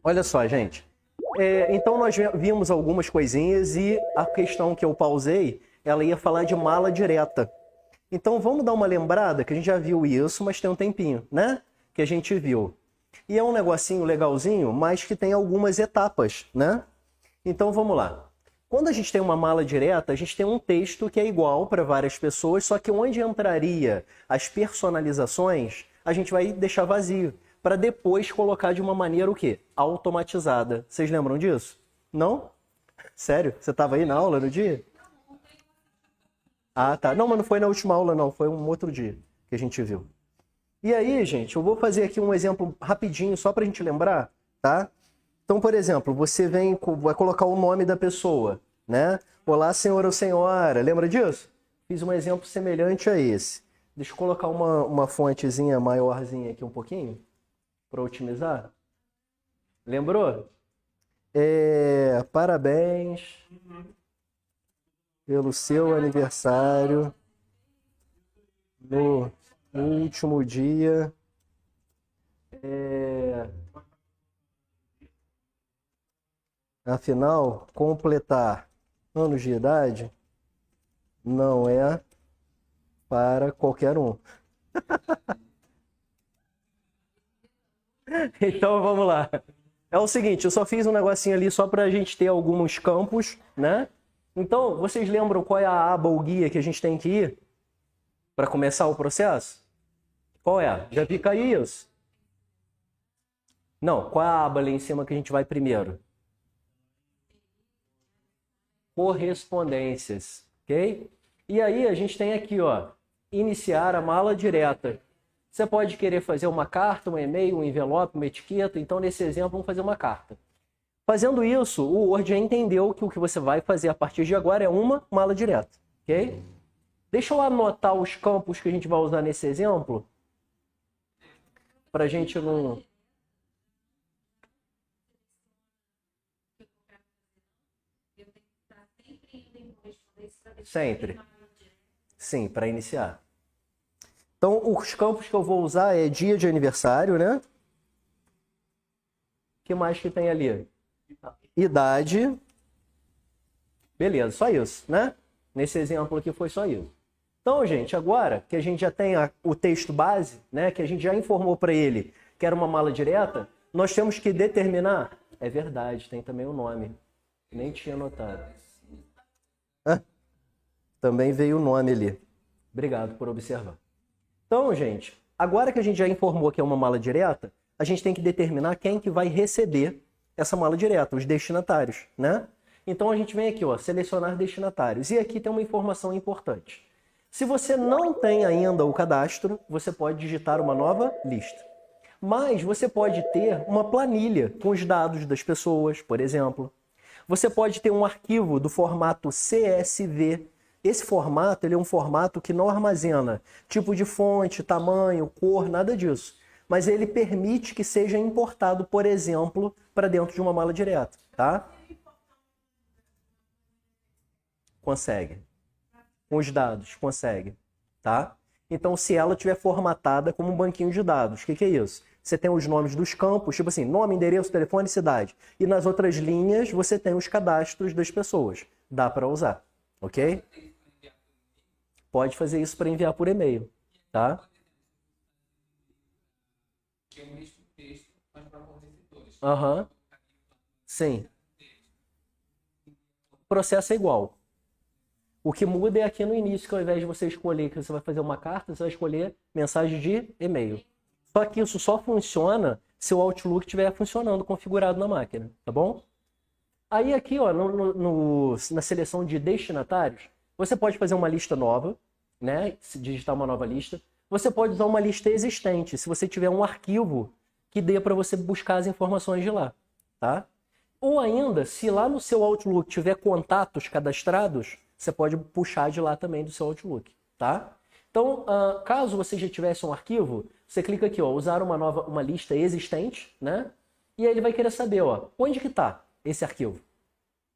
Olha só, gente. Então nós vimos algumas coisinhas e a questão que eu pausei, ela ia falar de mala direta. Então vamos dar uma lembrada, que a gente já viu isso, mas tem um tempinho, né? Que a gente viu. E é um negocinho legalzinho, mas que tem algumas etapas, né? Então vamos lá. Quando a gente tem uma mala direta, a gente tem um texto que é igual para várias pessoas, só que onde entraria as personalizações, a gente vai deixar vazio, para depois colocar de uma maneira o quê? Automatizada. Vocês lembram disso? Não? Sério? Você estava aí na aula no dia? Ah, tá. Não, mas não foi na última aula, não. Foi um outro dia que a gente viu. E aí, gente, eu vou fazer aqui um exemplo rapidinho, só para a gente lembrar, tá? Então, por exemplo, você vai colocar o nome da pessoa, né? Olá, senhor ou senhora. Lembra disso? Fiz um exemplo semelhante a esse. Deixa eu colocar uma fontezinha maiorzinha aqui um pouquinho, para otimizar. Lembrou? Parabéns pelo seu aniversário no último dia. Afinal, completar anos de idade não é para qualquer um. Então vamos lá. É o seguinte, eu só fiz um negocinho ali só para a gente ter alguns campos, né? Então, vocês lembram qual é a aba ou guia que a gente tem que ir para começar o processo? Qual é? Já fica aí isso? Não, qual é a aba ali em cima que a gente vai primeiro? Correspondências, ok? E aí a gente tem aqui, ó, iniciar a mala direta. Você pode querer fazer uma carta, um e-mail, um envelope, uma etiqueta. Então, nesse exemplo, vamos fazer uma carta. Fazendo isso, o Word já entendeu que o que você vai fazer a partir de agora é uma mala direta, ok? Deixa eu anotar os campos que a gente vai usar nesse exemplo, para a gente não... Sempre. Sim, para iniciar. Então, os campos que eu vou usar é dia de aniversário, né? O que mais que tem ali? Idade. Beleza, só isso, né? Nesse exemplo aqui foi só isso. Então, gente, agora que a gente já tem o texto base, né? Que a gente já informou para ele que era uma mala direta, nós temos que determinar... É verdade, tem também o nome. Nem tinha notado. Também veio o nome ali. Obrigado por observar. Então, gente, agora que a gente já informou que é uma mala direta, a gente tem que determinar quem que vai receber essa mala direta, os destinatários, né? Então a gente vem aqui, ó, selecionar destinatários. E aqui tem uma informação importante. Se você não tem ainda o cadastro, você pode digitar uma nova lista. Mas você pode ter uma planilha com os dados das pessoas, por exemplo. Você pode ter um arquivo do formato CSV. Esse formato ele é um formato que não armazena tipo de fonte, tamanho, cor, nada disso. Mas ele permite que seja importado, por exemplo, para dentro de uma mala direta, tá? Consegue. Com os dados, consegue, tá? Então, se ela tiver formatada como um banquinho de dados, o que é isso? Você tem os nomes dos campos, tipo assim, nome, endereço, telefone, cidade. E nas outras linhas, você tem os cadastros das pessoas. Dá para usar, ok? Pode fazer isso para enviar por e-mail, tá? Aham. Sim. O processo é igual. O que muda é aqui no início, que ao invés de você escolher que você vai fazer uma carta, você vai escolher mensagem de e-mail. Só que isso só funciona se o Outlook estiver funcionando, configurado na máquina, tá bom? Aí aqui, ó, na seleção de destinatários, você pode fazer uma lista nova, né? Se digitar uma nova lista. Você pode usar uma lista existente, se você tiver um arquivo que dê para você buscar as informações de lá, tá? Ou ainda, se lá no seu Outlook tiver contatos cadastrados, você pode puxar de lá também do seu Outlook, tá? Então, caso você já tivesse um arquivo, você clica aqui, ó, usar uma lista existente, né? E aí ele vai querer saber, ó, onde que está esse arquivo,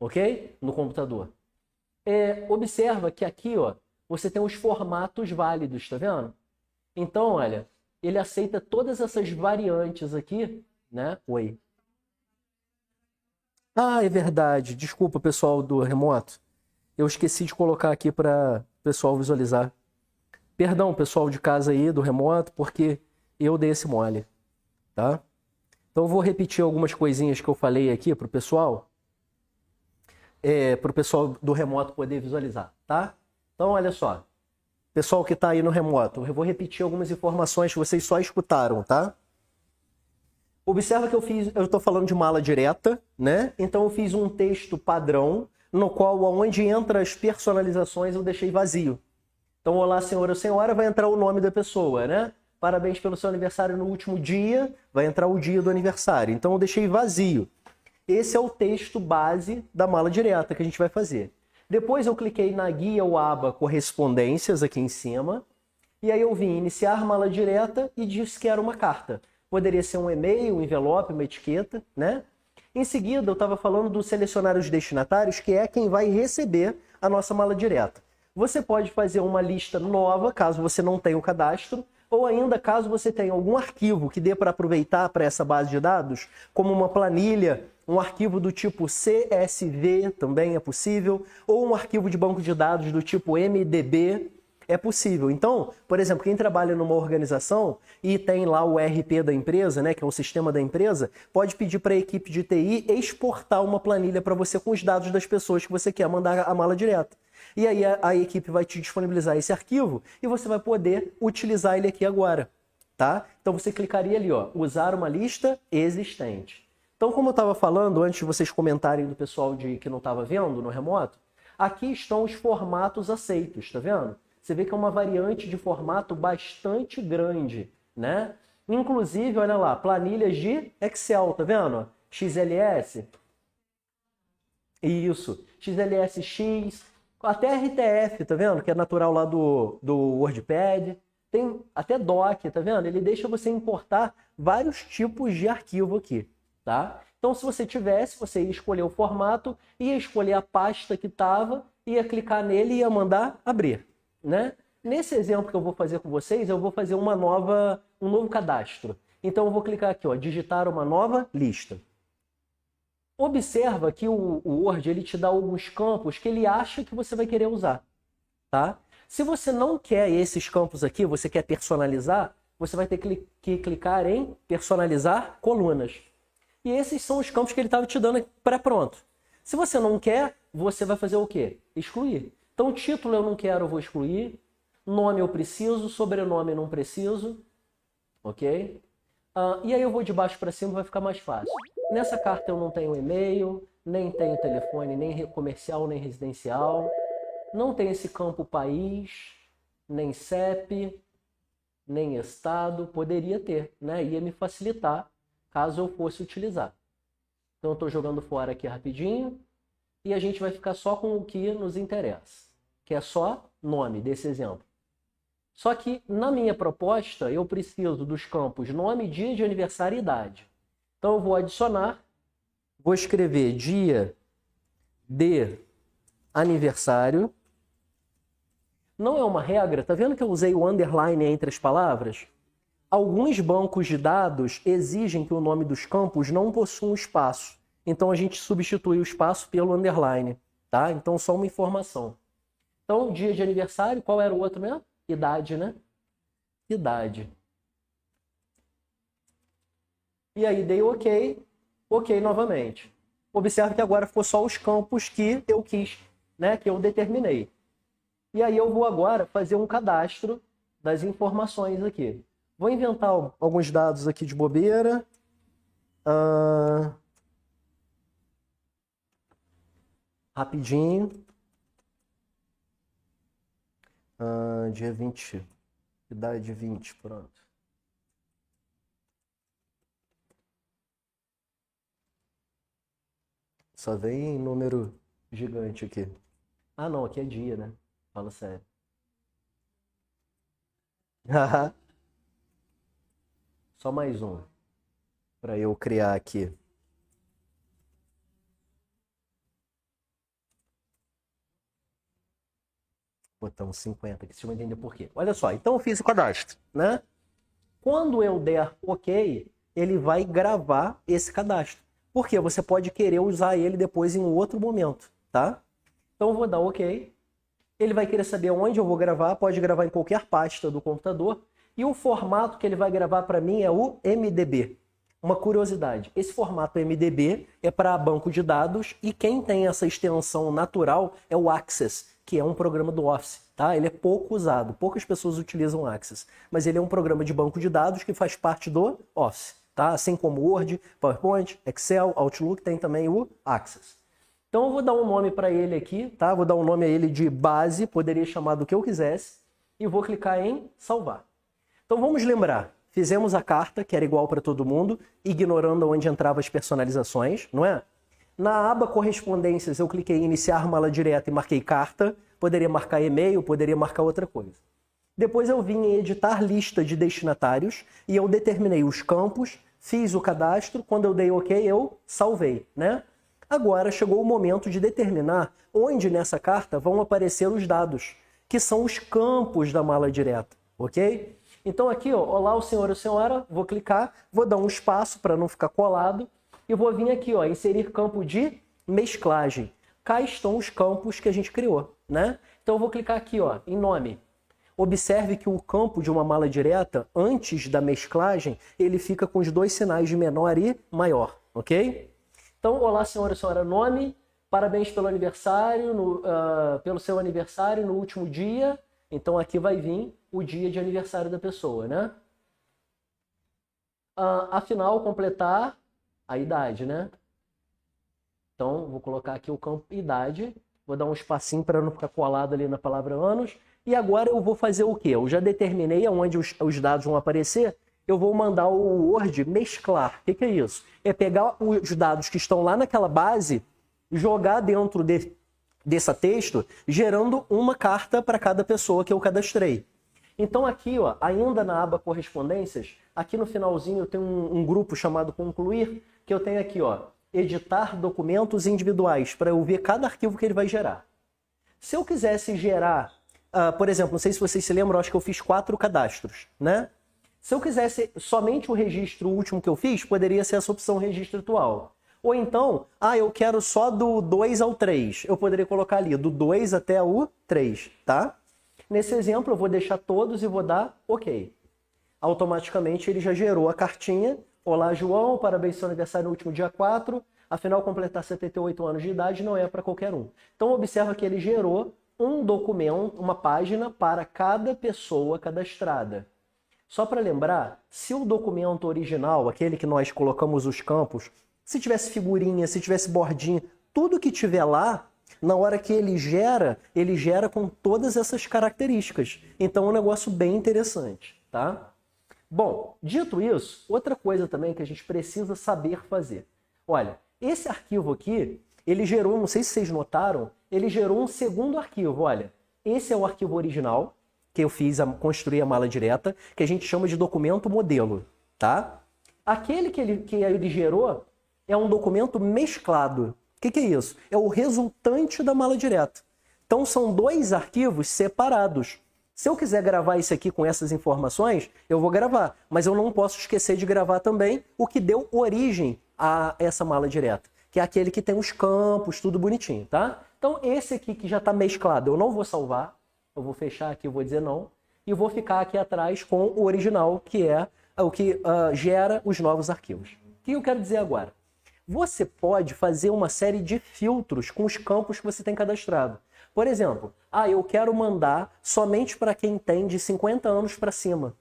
ok? No computador. Observa que aqui, ó, você tem os formatos válidos, tá vendo? Então, olha, ele aceita todas essas variantes aqui, né? Oi. Ah, é verdade. Desculpa, pessoal do remoto. Eu esqueci de colocar aqui para o pessoal visualizar. Perdão, pessoal de casa aí do remoto, porque eu dei esse mole, tá? Então eu vou repetir algumas coisinhas que eu falei aqui para o pessoal do remoto poder visualizar, tá? Então olha só, pessoal que está aí no remoto, eu vou repetir algumas informações que vocês só escutaram, tá? Observa que eu estou falando de mala direta, né? Então eu fiz um texto padrão, no qual, onde entra as personalizações, eu deixei vazio. Então, olá, senhor ou senhora, vai entrar o nome da pessoa, né? Parabéns pelo seu aniversário no último dia, vai entrar o dia do aniversário. Então, eu deixei vazio. Esse é o texto base da mala direta que a gente vai fazer. Depois, eu cliquei na guia ou aba correspondências aqui em cima. E aí, eu vim iniciar mala direta e disse que era uma carta. Poderia ser um e-mail, um envelope, uma etiqueta, né? Em seguida, eu estava falando do selecionar os destinatários, que é quem vai receber a nossa mala direta. Você pode fazer uma lista nova, caso você não tenha o cadastro, ou ainda caso você tenha algum arquivo que dê para aproveitar para essa base de dados, como uma planilha, um arquivo do tipo CSV também é possível, ou um arquivo de banco de dados do tipo MDB, é possível. Então, por exemplo, quem trabalha numa organização e tem lá o ERP da empresa, né, que é o sistema da empresa, pode pedir para a equipe de TI exportar uma planilha para você com os dados das pessoas que você quer mandar a mala direta. E aí a equipe vai te disponibilizar esse arquivo e você vai poder utilizar ele aqui agora, tá? Então você clicaria ali, ó, usar uma lista existente. Então, como eu estava falando, antes de vocês comentarem do pessoal que não estava vendo no remoto, aqui estão os formatos aceitos, tá vendo? Você vê que é uma variante de formato bastante grande, né? Inclusive, olha lá, planilhas de Excel, tá vendo? XLS. Isso, XLSX, até RTF, tá vendo? Que é natural lá do WordPad. Tem até doc, tá vendo? Ele deixa você importar vários tipos de arquivo aqui, tá? Então, se você tivesse, você ia escolher o formato, ia escolher a pasta que estava, ia clicar nele e ia mandar abrir, né? Nesse exemplo que eu vou fazer com vocês, eu vou fazer um novo cadastro. Então, eu vou clicar aqui, ó, digitar uma nova lista. Observa que o Word ele te dá alguns campos que ele acha que você vai querer usar, tá? Se você não quer esses campos aqui, você quer personalizar, você vai ter que clicar em personalizar colunas. E esses são os campos que ele estava te dando pré-pronto. Se você não quer, você vai fazer o quê? Excluir. Então, título eu não quero, eu vou excluir. Nome eu preciso, sobrenome eu não preciso. Ok? E aí eu vou de baixo para cima, vai ficar mais fácil. Nessa carta eu não tenho e-mail, nem tenho telefone, nem comercial, nem residencial. Não tem esse campo país, nem CEP, nem estado. Poderia ter, né? Ia me facilitar caso eu fosse utilizar. Então eu estou jogando fora aqui rapidinho e a gente vai ficar só com o que nos interessa, que é só nome desse exemplo. Só que na minha proposta eu preciso dos campos nome, dia de aniversário e idade. Então eu vou adicionar, vou escrever dia de aniversário. Não é uma regra, tá vendo que eu usei o underline entre as palavras? Alguns bancos de dados exigem que o nome dos campos não possua um espaço. Então a gente substitui o espaço pelo underline, tá? Então só uma informação. Então, dia de aniversário, qual era o outro mesmo? Idade, né? Idade. E aí dei OK, OK novamente. Observe que agora ficou só os campos que eu quis, né? Que eu determinei. E aí eu vou agora fazer um cadastro das informações aqui. Vou inventar alguns dados aqui de bobeira. Rapidinho. Dia 20. Idade 20, pronto. Só vem número gigante aqui. Ah, não, aqui é dia, né? Fala sério. Só mais um para eu criar aqui. Botão 50 aqui, vocês vão entender por quê. Olha só, então eu fiz o cadastro, né? Quando eu der OK, ele vai gravar esse cadastro. Porque você pode querer usar ele depois em um outro momento, tá? Então eu vou dar OK. Ele vai querer saber onde eu vou gravar, pode gravar em qualquer pasta do computador. E o formato que ele vai gravar para mim é o MDB. Uma curiosidade, esse formato MDB é para banco de dados e quem tem essa extensão natural é o Access, que é um programa do Office, tá? Ele é pouco usado, poucas pessoas utilizam o Access, mas ele é um programa de banco de dados que faz parte do Office, tá? Assim como Word, PowerPoint, Excel, Outlook, tem também o Access. Então eu vou dar um nome para ele aqui, tá? Vou dar um nome a ele de base, poderia chamar do que eu quisesse, e vou clicar em salvar. Então vamos lembrar, fizemos a carta, que era igual para todo mundo, ignorando onde entravam as personalizações, não é? Na aba correspondências eu cliquei em iniciar mala direta e marquei carta, poderia marcar e-mail, poderia marcar outra coisa. Depois eu vim em editar lista de destinatários e eu determinei os campos, fiz o cadastro, quando eu dei OK eu salvei, né? Agora chegou o momento de determinar onde nessa carta vão aparecer os dados, que são os campos da mala direta, ok? Então aqui, ó, olá o senhor ou senhora, vou clicar, vou dar um espaço para não ficar colado e vou vir aqui, ó, inserir campo de mesclagem. Cá estão os campos que a gente criou, né? Então eu vou clicar aqui, ó, em nome. Observe que o campo de uma mala direta, antes da mesclagem, ele fica com os dois sinais de menor e maior, ok? Então, olá senhora e senhora, nome, parabéns pelo aniversário, pelo seu aniversário no último dia. Então aqui vai vir o dia de aniversário da pessoa, né? Afinal, completar a idade, né? Então, vou colocar aqui o campo idade, vou dar um espacinho para não ficar colado ali na palavra anos. E agora eu vou fazer o quê? Eu já determinei aonde os dados vão aparecer. Eu vou mandar o Word mesclar. O que é isso? É pegar os dados que estão lá naquela base, jogar dentro desse texto, gerando uma carta para cada pessoa que eu cadastrei. Então aqui, ó, ainda na aba correspondências, aqui no finalzinho eu tenho um grupo chamado concluir, que eu tenho aqui, ó, editar documentos individuais, para eu ver cada arquivo que ele vai gerar. Se eu quisesse gerar, por exemplo, não sei se vocês se lembram, acho que eu fiz 4 cadastros, né? Se eu quisesse somente o registro último que eu fiz, poderia ser essa opção registro atual. Ou então, eu quero só do 2 ao 3. Eu poderia colocar ali do 2 até o 3, tá? Nesse exemplo, eu vou deixar todos e vou dar OK. Automaticamente, ele já gerou a cartinha. Olá, João, parabéns pelo seu aniversário no último dia 4. Afinal, completar 78 anos de idade não é para qualquer um. Então, observa que ele gerou um documento, uma página para cada pessoa cadastrada. Só para lembrar, se o documento original, aquele que nós colocamos os campos, se tivesse figurinha, se tivesse bordinha, tudo que tiver lá, na hora que ele gera com todas essas características. Então é um negócio bem interessante, tá? Bom, dito isso, outra coisa também que a gente precisa saber fazer. Olha, esse arquivo aqui, ele gerou, não sei se vocês notaram, ele gerou um segundo arquivo, olha. Esse é o arquivo original, que eu fiz, construir a mala direta, que a gente chama de documento modelo, tá? Aquele que ele gerou é um documento mesclado. O que é isso? É o resultante da mala direta. Então são 2 arquivos separados. Se eu quiser gravar isso aqui com essas informações, eu vou gravar. Mas eu não posso esquecer de gravar também o que deu origem a essa mala direta, que é aquele que tem os campos, tudo bonitinho, tá? Então esse aqui que já está mesclado, eu não vou salvar. Eu vou fechar aqui, eu vou dizer não. E vou ficar aqui atrás com o original, que é o que gera os novos arquivos. O que eu quero dizer agora? Você pode fazer uma série de filtros com os campos que você tem cadastrado. Por exemplo, eu quero mandar somente para quem tem de 50 anos para cima.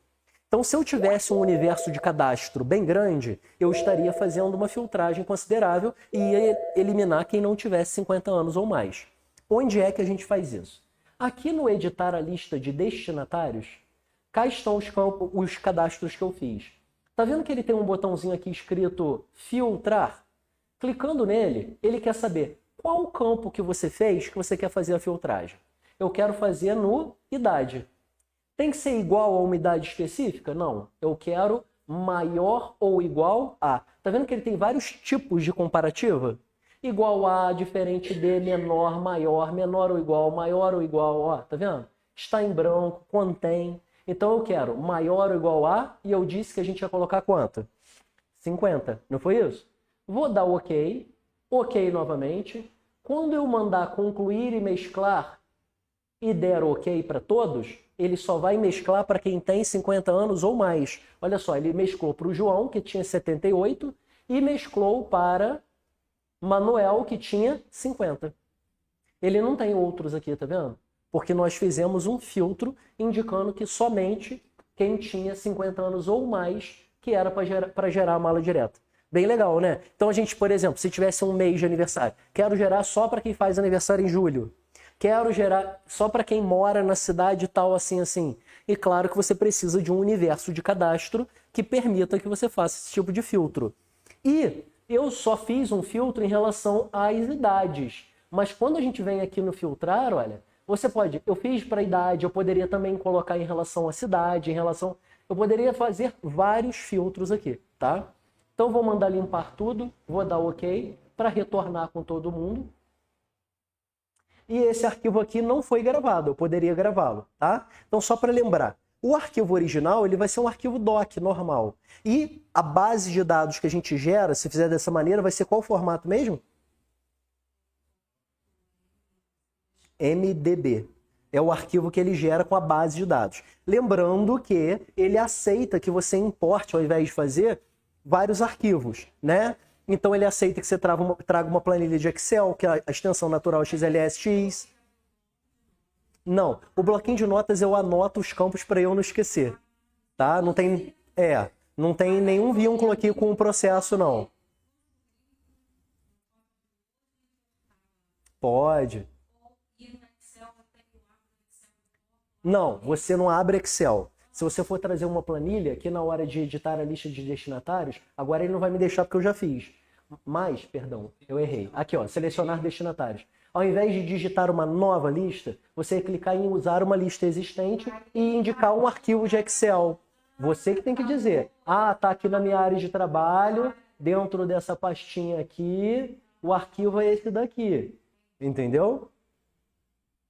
Então, se eu tivesse um universo de cadastro bem grande, eu estaria fazendo uma filtragem considerável e ia eliminar quem não tivesse 50 anos ou mais. Onde é que a gente faz isso? Aqui no editar a lista de destinatários, cá estão os cadastros que eu fiz. Tá vendo que ele tem um botãozinho aqui escrito filtrar? Clicando nele, ele quer saber qual campo que você fez que você quer fazer a filtragem. Eu quero fazer no idade. Tem que ser igual a uma idade específica? Não. Eu quero maior ou igual a. Tá vendo que ele tem vários tipos de comparativa? Igual a, diferente de, menor, maior, menor ou igual, ó, tá vendo? Está em branco, contém. Então eu quero maior ou igual a, e eu disse que a gente ia colocar quanto? 50, não foi isso? vou dar OK, OK novamente. Quando eu mandar concluir e mesclar e der OK para todos, ele só vai mesclar para quem tem 50 anos ou mais. Olha só, ele mesclou para o João, que tinha 78, e mesclou para Manuel, que tinha 50. Ele não tem outros aqui, tá vendo? Porque nós fizemos um filtro indicando que somente quem tinha 50 anos ou mais que era para gerar a mala direta. Bem legal, né? Então a gente, por exemplo, se tivesse um mês de aniversário, quero gerar só para quem faz aniversário em julho. Quero gerar só para quem mora na cidade tal, assim, assim. E claro que você precisa de um universo de cadastro que permita que você faça esse tipo de filtro. E eu só fiz um filtro em relação às idades. Mas quando a gente vem aqui no filtrar, olha, você pode, eu fiz para a idade, eu poderia também colocar em relação à cidade, eu poderia fazer vários filtros aqui, tá? Então vou mandar limpar tudo, vou dar OK para retornar com todo mundo. E esse arquivo aqui não foi gravado, eu poderia gravá-lo, tá? Então só para lembrar, o arquivo original ele vai ser um arquivo doc normal. E a base de dados que a gente gera, se fizer dessa maneira, vai ser qual formato mesmo? MDB. É o arquivo que ele gera com a base de dados. Lembrando que ele aceita que você importe, ao invés de fazer, vários arquivos, né? Então ele aceita que você traga uma planilha de Excel, que a extensão natural é XLSX. Não, o bloquinho de notas eu anoto os campos para eu não esquecer, tá? Não tem nenhum vínculo aqui com o processo, não. Pode. Não, você não abre Excel. Se você for trazer uma planilha, aqui na hora de editar a lista de destinatários, agora ele não vai me deixar porque eu já fiz. Mas, perdão, eu errei. Aqui, ó, selecionar destinatários. Ao invés de digitar uma nova lista, você vai clicar em usar uma lista existente e indicar um arquivo de Excel. Você que tem que dizer, tá aqui na minha área de trabalho, dentro dessa pastinha aqui, o arquivo é esse daqui. Entendeu?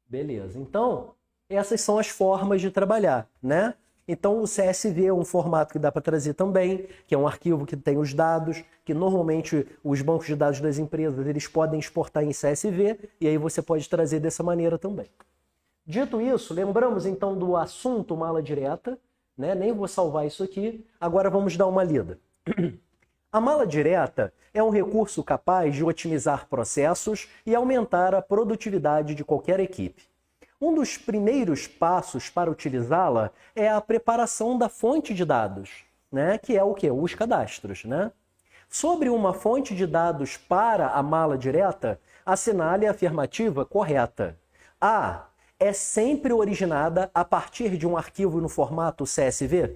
Beleza. Então, essas são as formas de trabalhar, né? Então, o CSV é um formato que dá para trazer também, que é um arquivo que tem os dados, que normalmente os bancos de dados das empresas eles podem exportar em CSV, e aí você pode trazer dessa maneira também. Dito isso, lembramos então do assunto mala direta, né? Nem vou salvar isso aqui, agora vamos dar uma lida. A mala direta é um recurso capaz de otimizar processos e aumentar a produtividade de qualquer equipe. Um dos primeiros passos para utilizá-la é a preparação da fonte de dados, né? Que é o quê? Os cadastros, né? Sobre uma fonte de dados para a mala direta, assinale a afirmativa correta. A. É sempre originada a partir de um arquivo no formato CSV?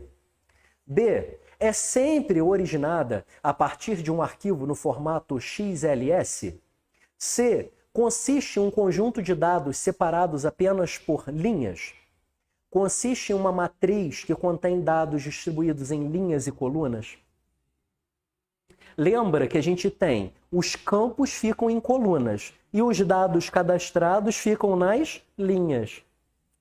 B. É sempre originada a partir de um arquivo no formato XLS? C. Consiste em um conjunto de dados separados apenas por linhas? Consiste em uma matriz que contém dados distribuídos em linhas e colunas? Lembra que a gente tem os campos ficam em colunas e os dados cadastrados ficam nas linhas,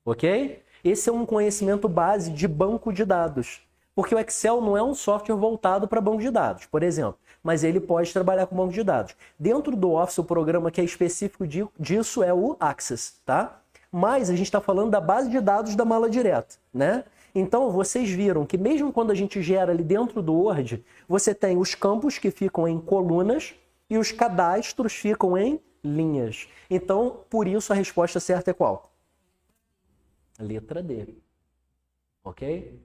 ok? Esse é um conhecimento base de banco de dados, porque o Excel não é um software voltado para banco de dados, por exemplo, mas ele pode trabalhar com banco de dados. Dentro do Office, o programa que é específico disso é o Access, tá? Mas a gente está falando da base de dados da mala direta, né? Então, vocês viram que mesmo quando a gente gera ali dentro do Word, você tem os campos que ficam em colunas e os cadastros ficam em linhas. Então, por isso a resposta certa é qual? Letra D. Ok?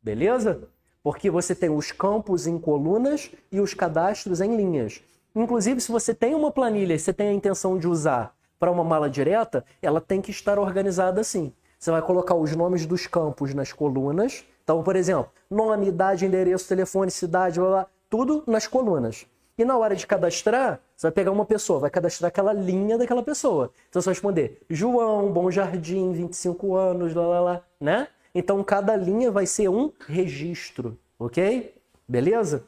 Beleza? Porque você tem os campos em colunas e os cadastros em linhas. Inclusive, se você tem uma planilha e você tem a intenção de usar para uma mala direta, ela tem que estar organizada assim. Você vai colocar os nomes dos campos nas colunas. Então, por exemplo, nome, idade, endereço, telefone, cidade, blá, blá, tudo nas colunas. E na hora de cadastrar, você vai pegar uma pessoa, vai cadastrar aquela linha daquela pessoa. Então, você vai responder João, Bom Jardim, 25 anos, lá, lá, lá, né? Então, cada linha vai ser um registro, ok? Beleza?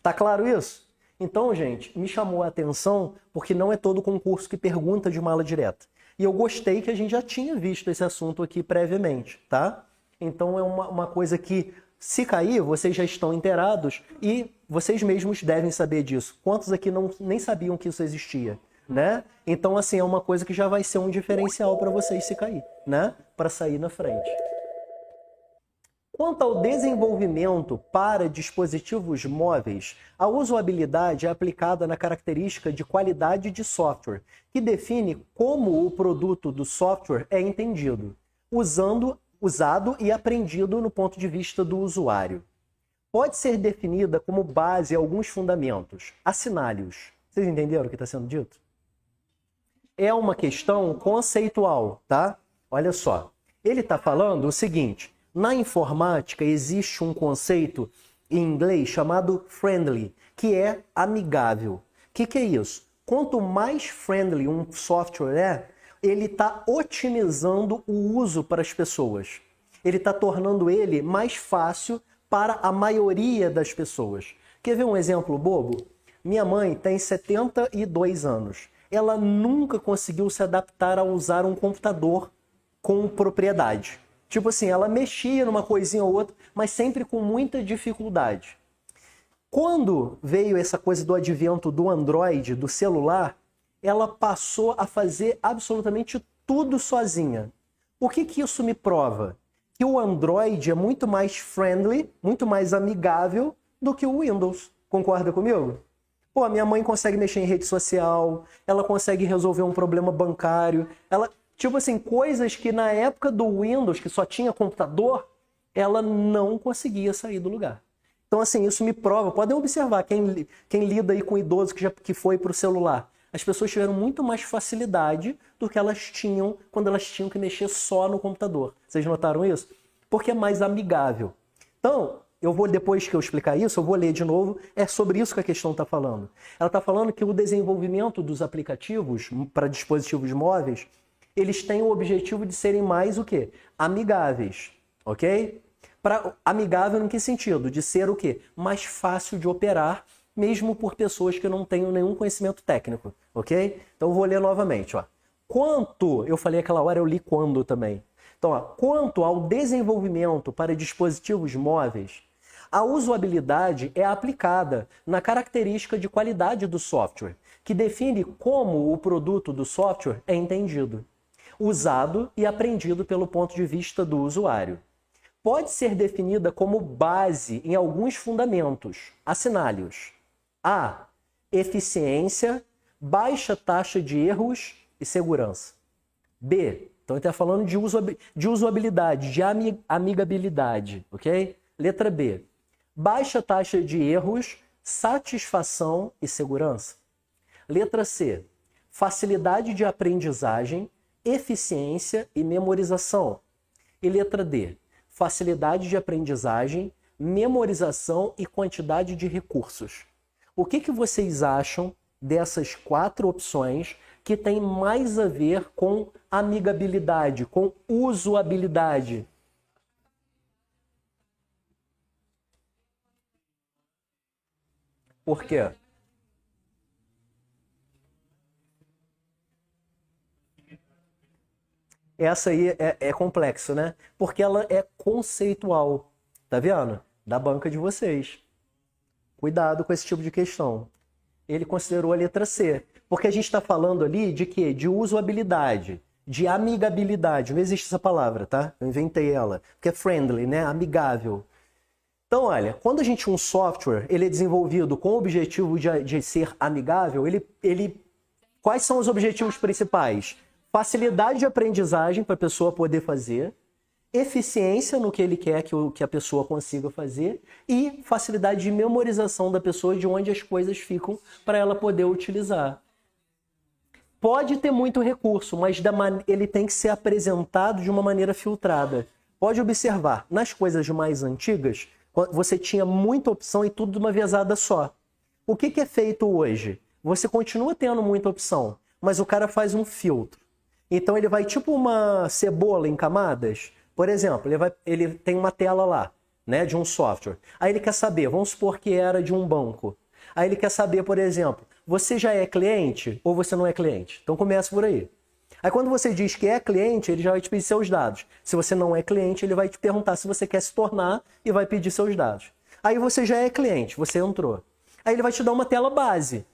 Tá claro isso? Então, gente, me chamou a atenção porque não é todo concurso que pergunta de mala direta. E eu gostei que a gente já tinha visto esse assunto aqui previamente, tá? Então, é uma coisa que, se cair, vocês já estão inteirados e vocês mesmos devem saber disso. Quantos aqui nem sabiam que isso existia, né? Então, assim, é uma coisa que já vai ser um diferencial para vocês se cair, né? Para sair na frente. Quanto ao desenvolvimento para dispositivos móveis, a usabilidade é aplicada na característica de qualidade de software, que define como o produto do software é entendido, usado e aprendido no ponto de vista do usuário. Pode ser definida como base alguns fundamentos. Assinale-os. Vocês entenderam o que está sendo dito? É uma questão conceitual, tá? Olha só. Ele está falando o seguinte: na informática existe um conceito em inglês chamado friendly, que é amigável. O que é isso? Quanto mais friendly um software é, ele está otimizando o uso para as pessoas. Ele está tornando ele mais fácil para a maioria das pessoas. Quer ver um exemplo bobo? Minha mãe tem 72 anos. Ela nunca conseguiu se adaptar a usar um computador com propriedade. Tipo assim, ela mexia numa coisinha ou outra, mas sempre com muita dificuldade. Quando veio essa coisa do advento do Android, do celular, ela passou a fazer absolutamente tudo sozinha. O que isso me prova? Que o Android é muito mais friendly, muito mais amigável do que o Windows. Concorda comigo? Pô, a minha mãe consegue mexer em rede social, ela consegue resolver um problema bancário, ela... Tipo assim, coisas que na época do Windows, que só tinha computador, ela não conseguia sair do lugar. Então, assim, isso me prova. Podem observar, quem lida aí com idoso que foi para o celular. As pessoas tiveram muito mais facilidade do que elas tinham quando elas tinham que mexer só no computador. Vocês notaram isso? Porque é mais amigável. Então, depois que eu explicar isso, eu vou ler de novo. É sobre isso que a questão está falando. Ela está falando que o desenvolvimento dos aplicativos para dispositivos móveis, eles têm o objetivo de serem mais o quê? Amigáveis, ok? Amigável em que sentido? De ser o quê? Mais fácil de operar, mesmo por pessoas que não tenham nenhum conhecimento técnico, ok? Então eu vou ler novamente, ó. Eu falei aquela hora, eu li quando também. Então, ó, quanto ao desenvolvimento para dispositivos móveis, a usabilidade é aplicada na característica de qualidade do software, que define como o produto do software é entendido, usado e aprendido pelo ponto de vista do usuário. Pode ser definida como base em alguns fundamentos. Assinale-os. A. Eficiência, baixa taxa de erros e segurança. B. Então ele está falando de usabilidade, de amigabilidade, ok? Letra B. Baixa taxa de erros, satisfação e segurança. Letra C. Facilidade de aprendizagem, eficiência e memorização. E letra D. Facilidade de aprendizagem, memorização e quantidade de recursos. O que vocês acham dessas 4 opções que tem mais a ver com amigabilidade, com usabilidade? Por quê? Essa aí é complexo, né? Porque ela é conceitual. Tá vendo? Da banca de vocês. Cuidado com esse tipo de questão. Ele considerou a letra C. Porque a gente está falando ali de quê? De usabilidade, de amigabilidade. Não existe essa palavra, tá? Eu inventei ela. Porque é friendly, né? Amigável. Então, olha, quando um software ele é desenvolvido com o objetivo de ser amigável, quais são os objetivos principais? Facilidade de aprendizagem para a pessoa poder fazer, eficiência no que ele quer que a pessoa consiga fazer e facilidade de memorização da pessoa de onde as coisas ficam para ela poder utilizar. Pode ter muito recurso, mas ele tem que ser apresentado de uma maneira filtrada. Pode observar, nas coisas mais antigas, você tinha muita opção e tudo de uma vezada só. O que é feito hoje? Você continua tendo muita opção, mas o cara faz um filtro. Então ele vai tipo uma cebola em camadas. Por exemplo, ele tem uma tela lá, né, de um software. Aí ele quer saber, vamos supor que era de um banco. Aí ele quer saber, por exemplo, você já é cliente ou você não é cliente? Então começa por aí. Aí quando você diz que é cliente, ele já vai te pedir seus dados. Se você não é cliente, ele vai te perguntar se você quer se tornar e vai pedir seus dados. Aí você já é cliente, você entrou. Aí ele vai te dar uma tela base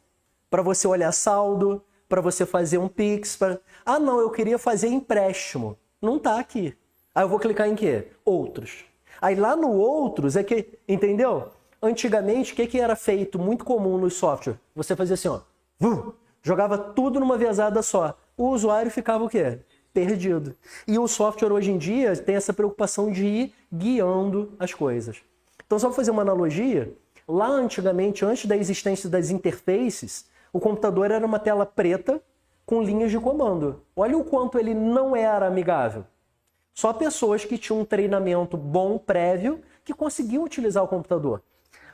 para você olhar saldo, para você fazer um Pix. Ah, não, eu queria fazer empréstimo. Não está aqui. Aí eu vou clicar em quê? Outros. Aí lá no outros é que, entendeu? Antigamente, o que era feito muito comum no software? Você fazia assim, ó, jogava tudo numa vezada só. O usuário ficava o quê? Perdido. E o software hoje em dia tem essa preocupação de ir guiando as coisas. Então, só para fazer uma analogia, lá antigamente, antes da existência das interfaces, o computador era uma tela preta com linhas de comando. Olha o quanto ele não era amigável. Só pessoas que tinham um treinamento bom, prévio, que conseguiam utilizar o computador.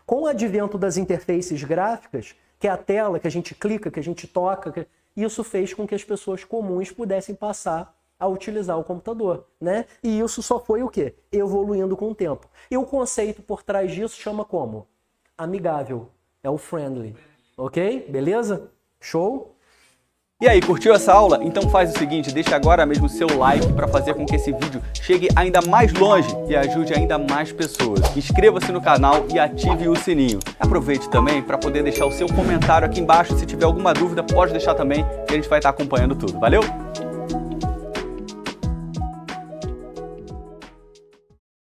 Com o advento das interfaces gráficas, que é a tela que a gente clica, que a gente toca, isso fez com que as pessoas comuns pudessem passar a utilizar o computador, né? E isso só foi o quê? Evoluindo com o tempo. E o conceito por trás disso chama como? Amigável. É o friendly. Ok? Beleza? Show? E aí, curtiu essa aula? Então faz o seguinte, deixa agora mesmo o seu like para fazer com que esse vídeo chegue ainda mais longe e ajude ainda mais pessoas. Inscreva-se no canal e ative o sininho. Aproveite também para poder deixar o seu comentário aqui embaixo. Se tiver alguma dúvida, pode deixar também, que a gente vai estar acompanhando tudo. Valeu?